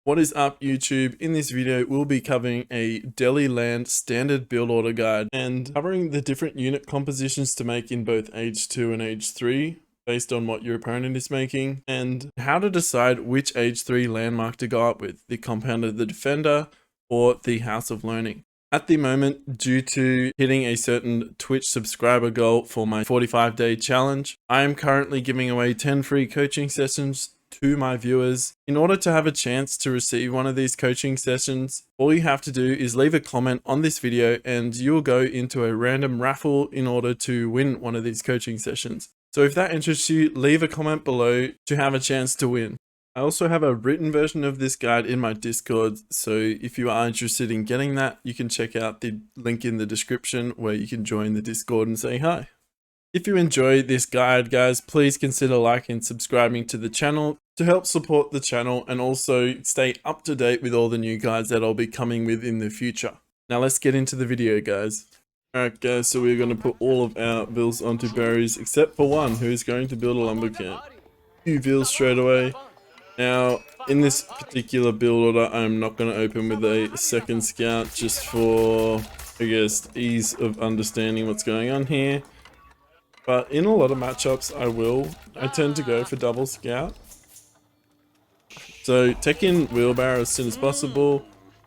What is up YouTube? In this video we'll be covering a Delhi land standard build order guide and covering the different unit compositions to make in both Age 2 and Age 3 based on what your opponent is making, and how to decide which Age 3 landmark to go up with, the Compound of the Defender or the House of Learning. At the moment, due to hitting a certain Twitch subscriber goal for my 45-day challenge, I am currently giving away 10 free coaching sessions to my viewers. In order to have a chance to receive one of these coaching sessions, all you have to do is leave a comment on this video and you'll go into a random raffle in order to win one of these coaching sessions. So if that interests you, leave a comment below to have a chance to win. I also have a written version of this guide in my Discord, so if you are interested in getting that, you can check out the link in the description where you can join the Discord and say hi. If you enjoy this guide, guys, please consider liking and subscribing to the channel to help support the channel and also stay up to date with all the new guides that I'll be coming with in the future. Now let's get into the video, guys. Alright guys, so we're going to put all of our vills onto berries except for one who is going to build a lumber camp. Few vills straight away. Now, in this particular build order, I'm not going to open with a second scout just for, I guess, ease of understanding what's going on here. But in a lot of matchups, I tend to go for double scout. So take in wheelbarrow as soon as possible,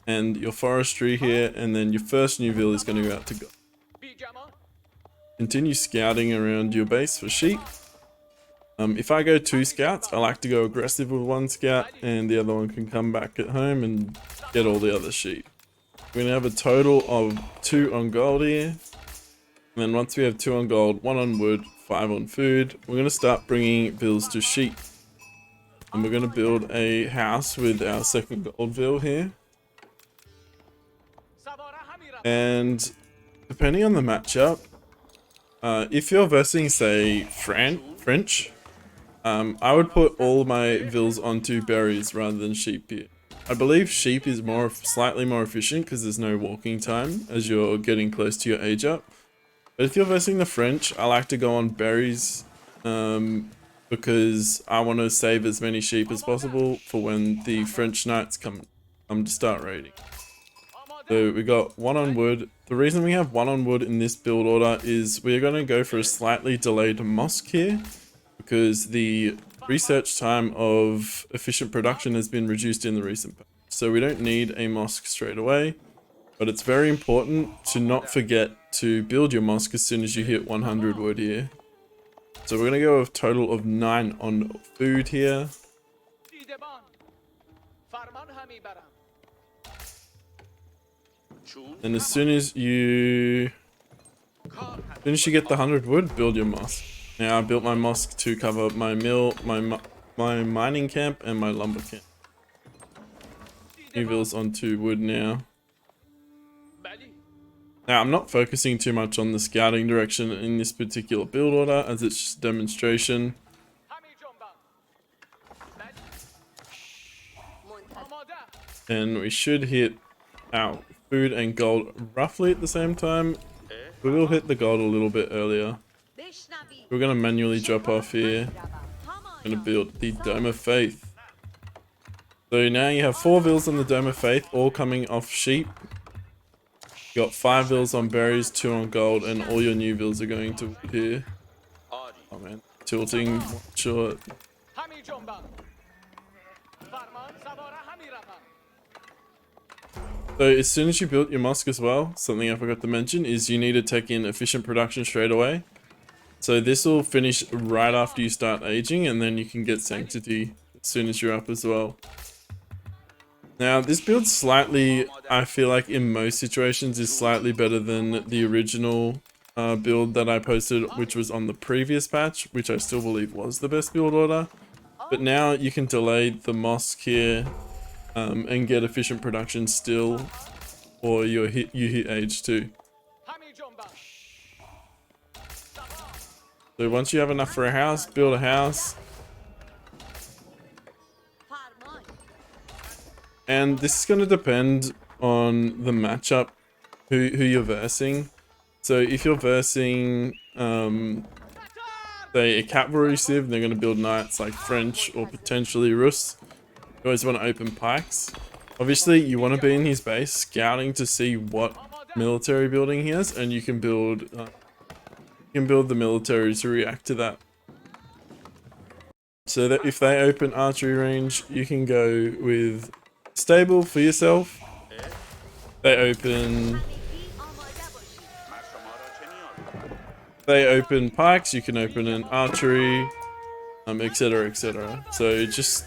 and your forestry here, and then your first new vill is going to go out to go. Continue scouting around your base for sheep. If I go 2 scouts, I like to go aggressive with 1 scout, and the other one can come back at home and get all the other sheep. We're going to have a total of 2 on gold here. And then once we have 2 on gold, 1 on wood, 5 on food, we're going to start bringing vills to sheep. And we're going to build a house with our second gold vill here. And depending on the matchup, if you're versing, say, French, I would put all my vills onto berries rather than sheep here. I believe sheep is slightly more efficient because there's no walking time as you're getting close to your age up. But if you're versing the French, I like to go on berries because I want to save as many sheep as possible for when the French knights come to start raiding. So we got 1 on wood. The reason we have 1 on wood in this build order is we're going to go for a slightly delayed mosque here because the research time of efficient production has been reduced in the recent patch. So we don't need a mosque straight away. But it's very important to not forget to build your mosque as soon as you hit 100 wood here. So we're going to go with a total of 9 on food here. And as soon as you get the 100 wood, build your mosque. Now I built my mosque to cover my mill, my mining camp and my lumber camp. New vills onto wood now. Now, I'm not focusing too much on the scouting direction in this particular build order as it's just a demonstration. And we should hit our food and gold roughly at the same time. We will hit the gold a little bit earlier. We're going to manually drop off here. I'm going to build the Dome of Faith. So now you have 4 vills on the Dome of Faith, all coming off sheep. You got 5 vills on berries, 2 on gold, and all your new vills are going to here. Oh man, tilting, short. So as soon as you built your mosque as well, something I forgot to mention is you need to take in efficient production straight away. So this will finish right after you start aging, and then you can get sanctity as soon as you're up as well. Now, this build slightly, I feel like in most situations, is slightly better than the original build that I posted, which was on the previous patch, which I still believe was the best build order. But now you can delay the mosque here and get efficient production still, or you hit age 2. So once you have enough for a house, build a house. And this is going to depend on the matchup, who you're versing. So if you're versing, say, a cavalry civ, they're going to build knights like French or potentially Rus. You always want to open pikes. Obviously, you want to be in his base, scouting to see what military building he has, and you can build the military to react to that. So that if they open archery range, you can go with stable for yourself. They open pikes, you can open an archery, etc, etc. So just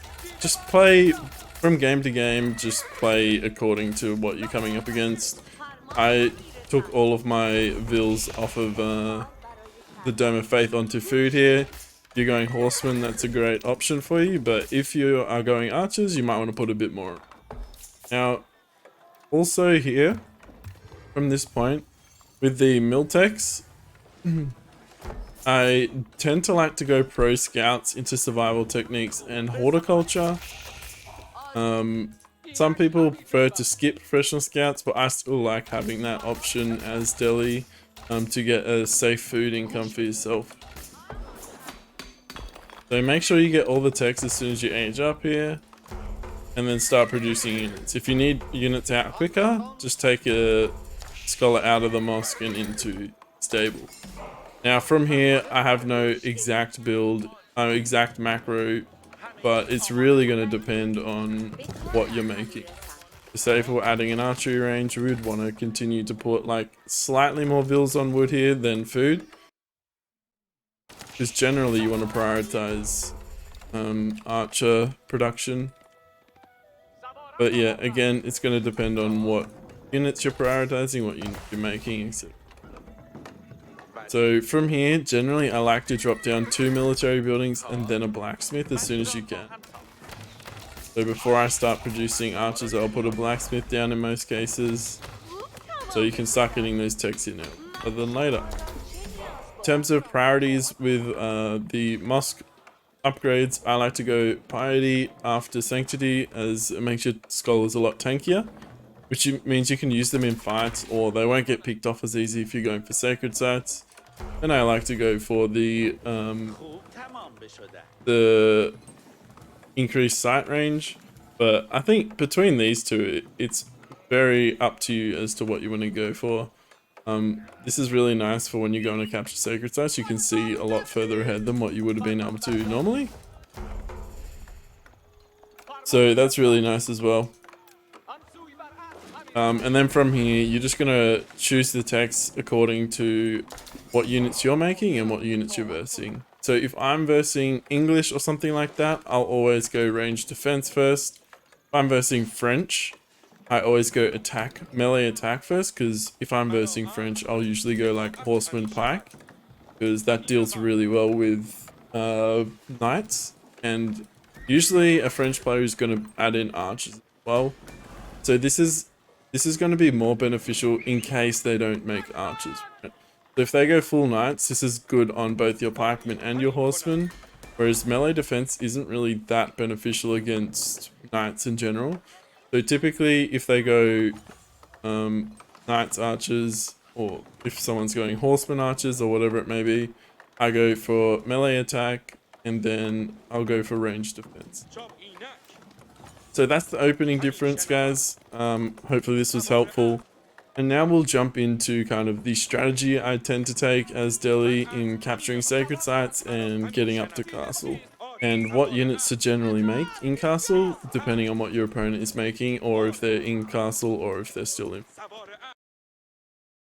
play from game to game, just play according to what you're coming up against. I took all of my vills off of the Dome of Faith onto food here. If you're going horsemen, that's a great option for you, but if you are going archers, you might want to put a bit more. Now, also here, from this point, with the Miltex, I tend to like to go pro scouts into survival techniques and horticulture. Some people prefer to skip professional scouts, but I still like having that option as Delhi to get a safe food income for yourself. So make sure you get all the techs as soon as you age up here, and then start producing units. If you need units out quicker, just take a scholar out of the mosque and into stable. Now from here, I have no exact build, no exact macro, but it's really going to depend on what you're making. Say if we're adding an archery range, we would want to continue to put like slightly more vills on wood here than food, because generally you want to prioritize archer production. But yeah, again, it's going to depend on what units you're prioritizing, what units you're making, etc. So from here, generally I like to drop down 2 military buildings and then a blacksmith as soon as you can. So before I start producing archers, I'll put a blacksmith down in most cases, so you can start getting those techs in rather than later. In terms of priorities with the mosque upgrades, I like to go piety after sanctity, as it makes your scholars a lot tankier, which means you can use them in fights, or they won't get picked off as easy if you're going for sacred sites. And I like to go for the increased sight range, but I think between these two, it's very up to you as to what you want to go for. This is really nice for when you're going to capture sacred sites. You can see a lot further ahead than what you would have been able to normally. So that's really nice as well. And then from here, you're just going to choose the text according to what units you're making and what units you're versing. So if I'm versing English or something like that, I'll always go range defense first. If I'm versing French, I always go melee attack first, because if I'm versing French, I'll usually go like horseman pike, because that deals really well with knights, and usually a French player is going to add in archers as well. So this is going to be more beneficial in case they don't make archers. Right? So if they go full knights, this is good on both your pikemen and your horsemen, whereas melee defense isn't really that beneficial against knights in general. So typically if they go knights archers, or if someone's going horseman archers or whatever it may be, I go for melee attack and then I'll go for range defense. So that's the opening difference, guys. Hopefully this was helpful. And now we'll jump into kind of the strategy I tend to take as Delhi in capturing sacred sites and getting up to castle, and what units to generally make in castle depending on what your opponent is making, or if they're in castle or if they're still in.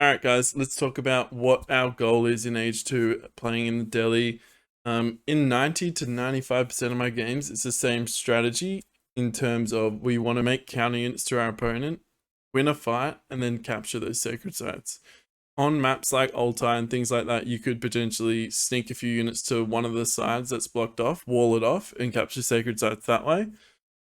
Alright guys, let's talk about what our goal is in Age 2 playing in the Delhi. In 90 to 95% of my games, it's the same strategy in terms of we want to make counter units to our opponent, win a fight, and then capture those sacred sites. On maps like Altai and things like that, you could potentially sneak a few units to one of the sides that's blocked off, wall it off, and capture sacred sites that way.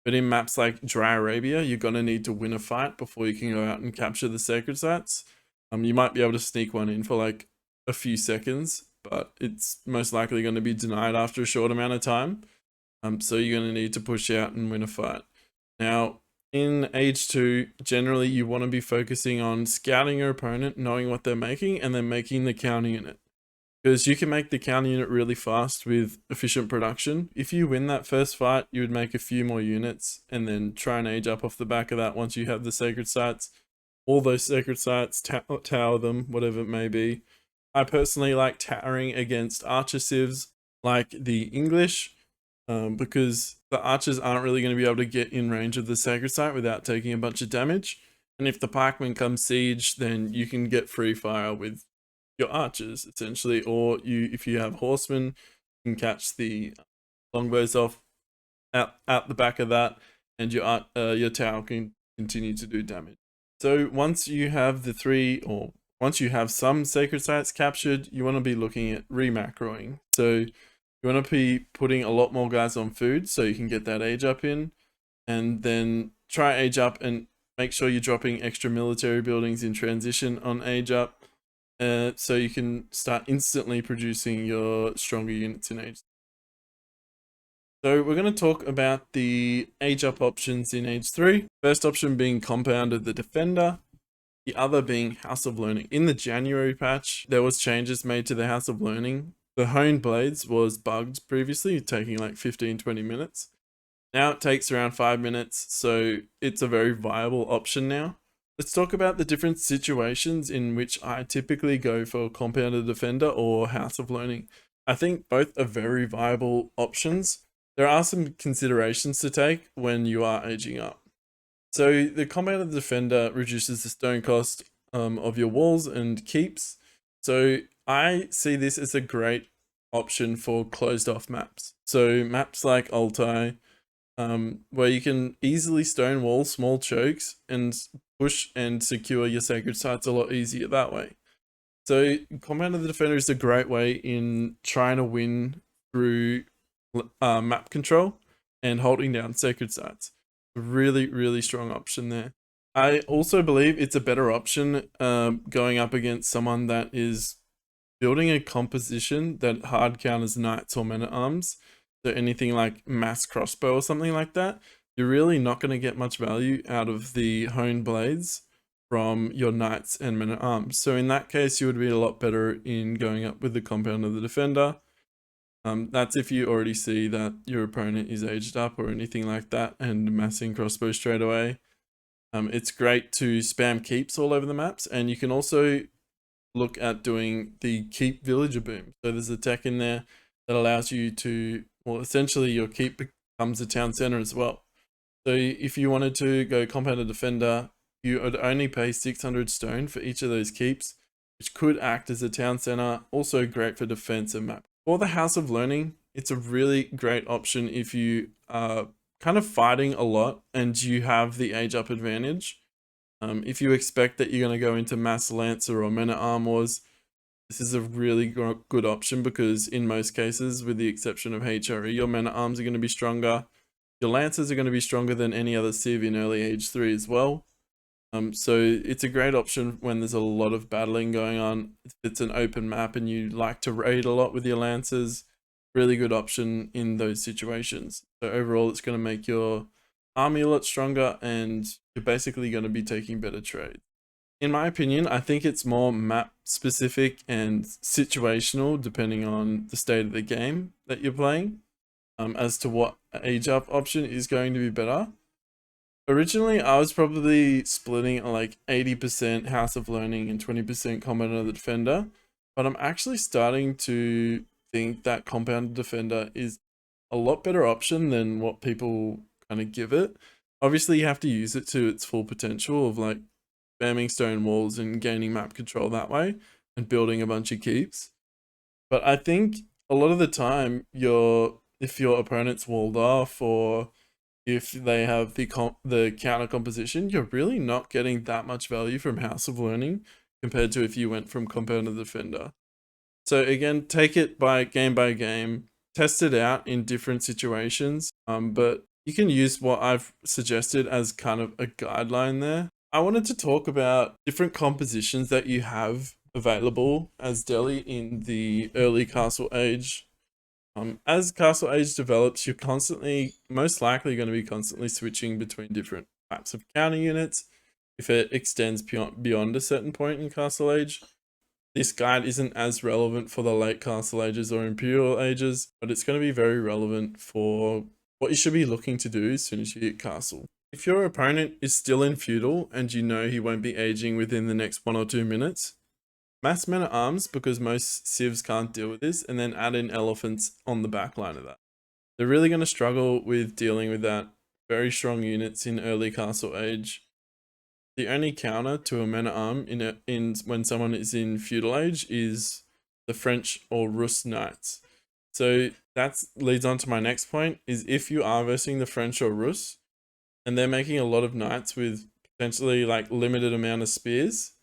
But in maps like Dry Arabia, you're going to need to win a fight before you can go out and capture the sacred sites. You might be able to sneak one in for like a few seconds, but it's most likely going to be denied after a short amount of time. So you're going to need to push out and win a fight. Now, in Age 2, generally you want to be focusing on scouting your opponent, knowing what they're making, and then making the counter unit. because you can make the counter unit really fast with efficient production. If you win that first fight, you would make a few more units and then try and age up off the back of that once you have the sacred sites. All those sacred sites, tower them, whatever it may be. I personally like towering against archer civs like the English, because the archers aren't really going to be able to get in range of the sacred site without taking a bunch of damage. And if the pikemen come siege, then you can get free fire with your archers essentially, or if you have horsemen, you can catch the longbows off out the back of that, and your tower can continue to do damage. So once you have once you have some sacred sites captured, you want to be looking at remacroing. So you want to be putting a lot more guys on food so you can get that age up in, and then try age up and make sure you're dropping extra military buildings in transition on age up, so you can start instantly producing your stronger units in age. So we're going to talk about the age up options in age 3. First option being Compound of the Defender, the other being House of Learning. In the January patch, there was changes made to the House of Learning. The honed blades was bugged previously, taking like 15-20 minutes. Now it takes around 5 minutes, so it's a very viable option now. Let's talk about the different situations in which I typically go for Compound of the Defender or House of Learning. I think both are very viable options. There are some considerations to take when you are aging up. So the Compound of the Defender reduces the stone cost of your walls and keeps. So I see this as a great option for closed off maps. So maps like Altai, where you can easily stone wall small chokes and push and secure your sacred sites a lot easier that way. So Compound of the Defender is a great way in trying to win through map control and holding down sacred sites. Really, really strong option there. I also believe it's a better option going up against someone that is building a composition that hard counters knights or men-at-arms. So anything like mass crossbow or something like that, you're really not going to get much value out of the honed blades from your knights and men-at-arms. So in that case, you would be a lot better in going up with the Compound of the Defender. That's if you already see that your opponent is aged up or anything like that and massing crossbow straight away. It's great to spam keeps all over the maps, and you can also look at doing the keep villager boom. So there's a tech in there that allows you to, well, essentially your keep becomes a town center as well. So if you wanted to go Compound of Defender, you would only pay 600 stone for each of those keeps, which could act as a town center. Also great for defense and map. For the House of Learning, it's a really great option if you are kind of fighting a lot and you have the age up advantage. If you expect that you're going to go into Mass Lancer or Men-at-Arm Wars, this is a really good option, because in most cases, with the exception of HRE, your Men-at-Arms are going to be stronger. Your Lancers are going to be stronger than any other civ in early age 3 as well. So it's a great option when there's a lot of battling going on. If it's an open map and you like to raid a lot with your Lancers, really good option in those situations. So overall, it's going to make your army a lot stronger and you're basically going to be taking better trades. In my opinion, I think it's more map specific and situational depending on the state of the game that you're playing, as to what age up option is going to be better. Originally, I was probably splitting like 80% House of Learning and 20% Compound of the Defender, but I'm actually starting to think that Compound of the Defender is a lot better option than what people kind of give it. Obviously, you have to use it to its full potential of like spamming stone walls and gaining map control that way and building a bunch of keeps. But I think a lot of the time, if your opponent's walled off or if they have the counter composition, you're really not getting that much value from House of Learning compared to if you went from Compound of the Defender. So again, take it by game, test it out in different situations, but you can use what I've suggested as kind of a guideline there. I wanted to talk about different compositions that you have available as Delhi in the early Castle Age. As Castle Age develops, you're most likely going to be constantly switching between different types of counter units if it extends beyond a certain point in Castle Age. This guide isn't as relevant for the late castle ages or imperial ages, but it's going to be very relevant for what you should be looking to do as soon as you hit castle. If your opponent is still in feudal and you know he won't be aging within the next 1 or 2 minutes, mass men at arms because most civs can't deal with this, and then add in elephants on the back line of that. They're really going to struggle with dealing with that. Very strong units in early castle age. The only counter to a men at arm in when someone is in feudal age is the French or Rus knights. So that leads on to my next point, is if you are versing the French or Rus and they're making a lot of knights with potentially like limited amount of spears,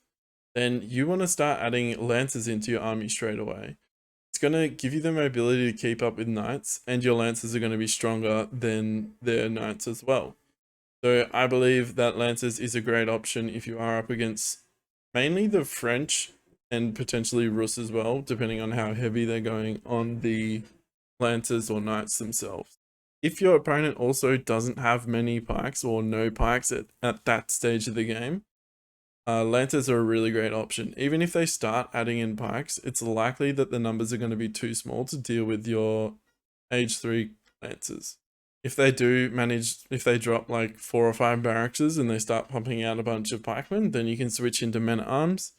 then you want to start adding lancers into your army straight away. It's going to give you the mobility to keep up with knights, and your lancers are going to be stronger than their knights as well. So I believe that lancers is a great option if you are up against mainly the French and potentially Rus as well, depending on how heavy they're going on the lancers or knights themselves. If your opponent also doesn't have many pikes or no pikes at that stage of the game, lancers are a really great option. Even if they start adding in pikes, it's likely that the numbers are going to be too small to deal with your age 3 lancers. If they do manage, if they drop like 4 or 5 barracks and they start pumping out a bunch of pikemen, then you can switch into men at arms,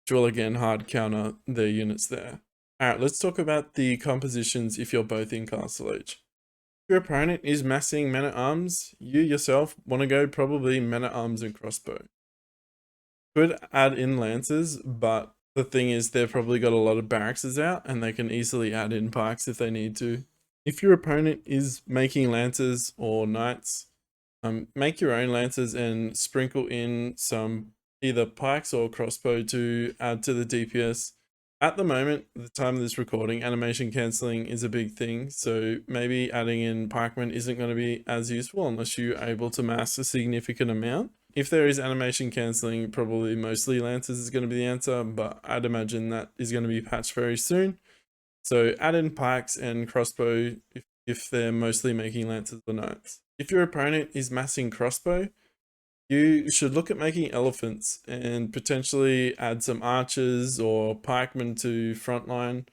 which will again hard counter their units there. Alright, let's talk about the compositions if you're both in castle age. If your opponent is massing men at arms, you yourself want to go probably men at arms and crossbow. Could add in lancers, but the thing is they've probably got a lot of barracks out and they can easily add in pikes if they need to. If your opponent is making lancers or knights, make your own lancers and sprinkle in some either pikes or crossbow to add to the DPS. At the moment, the time of this recording, animation cancelling is a big thing, so maybe adding in pikemen isn't going to be as useful unless you're able to mass a significant amount. If there is animation cancelling, probably mostly lancers is going to be the answer, but I'd imagine that is going to be patched very soon. So add in pikes and crossbow if they're mostly making lancers or knights. If your opponent is massing crossbow, you should look at making elephants and potentially add some archers or pikemen to frontline.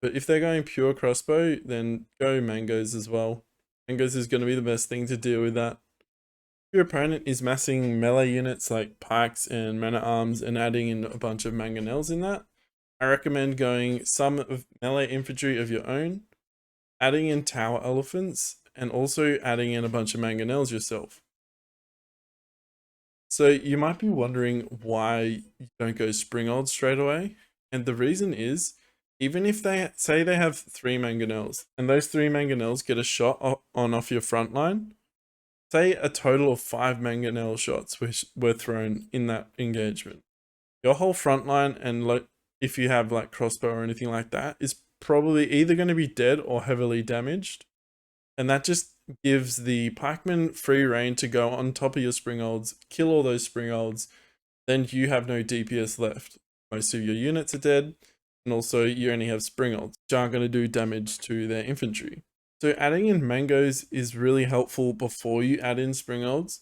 But if they're going pure crossbow, then go mangoes as well. Mangoes is going to be the best thing to deal with that. If your opponent is massing melee units like pikes and men at arms and adding in a bunch of mangonels in that, I recommend going some of melee infantry of your own, adding in tower elephants, and also adding in a bunch of mangonels yourself. So you might be wondering why you don't go springold straight away. And the reason is, even if they say they have 3 mangonels, and those 3 mangonels get a shot on off your front line, say a total of 5 mangonel shots which were thrown in that engagement. Your whole front line, and if you have like crossbow or anything like that, is probably either going to be dead or heavily damaged. And that just gives the pikemen free reign to go on top of your springolds, kill all those springolds, then you have no DPS left. Most of your units are dead, and also you only have springolds, which aren't going to do damage to their infantry. So adding in mangoes is really helpful before you add in springolds,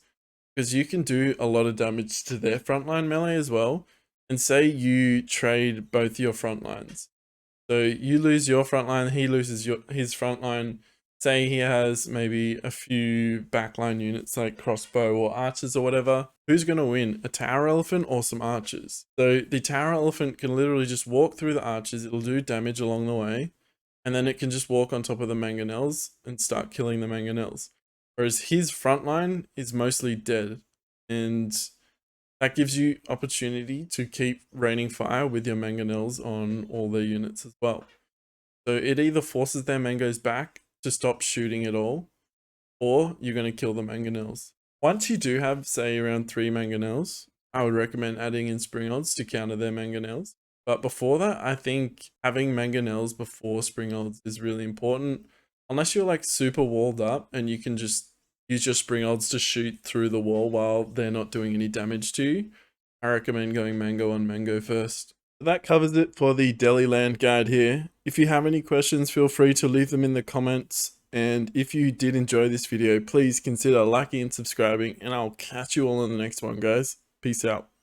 because you can do a lot of damage to their frontline melee as well. And say you trade both your front lines. So you lose your front line, he loses his front line. Say he has maybe a few backline units like crossbow or archers or whatever. Who's going to win? A tower elephant or some archers? So the tower elephant can literally just walk through the archers. It'll do damage along the way. And then it can just walk on top of the mangonels and start killing the mangonels. Whereas his front line is mostly dead. And that gives you opportunity to keep raining fire with your mangonels on all their units as well. So it either forces their mangoes back to stop shooting at all, or you're going to kill the mangonels. Once you do have, say, around 3 mangonels, I would recommend adding in springolds to counter their mangonels. But before that, I think having mangonels before springolds is really important. Unless you're like super walled up and you can just use your springolds to shoot through the wall while they're not doing any damage to you, I recommend going mango on mango first. That covers it for the Delhi land guide here. If you have any questions, feel free to leave them in the comments. And if you did enjoy this video, please consider liking and subscribing, and I'll catch you all in the next one, guys. Peace out.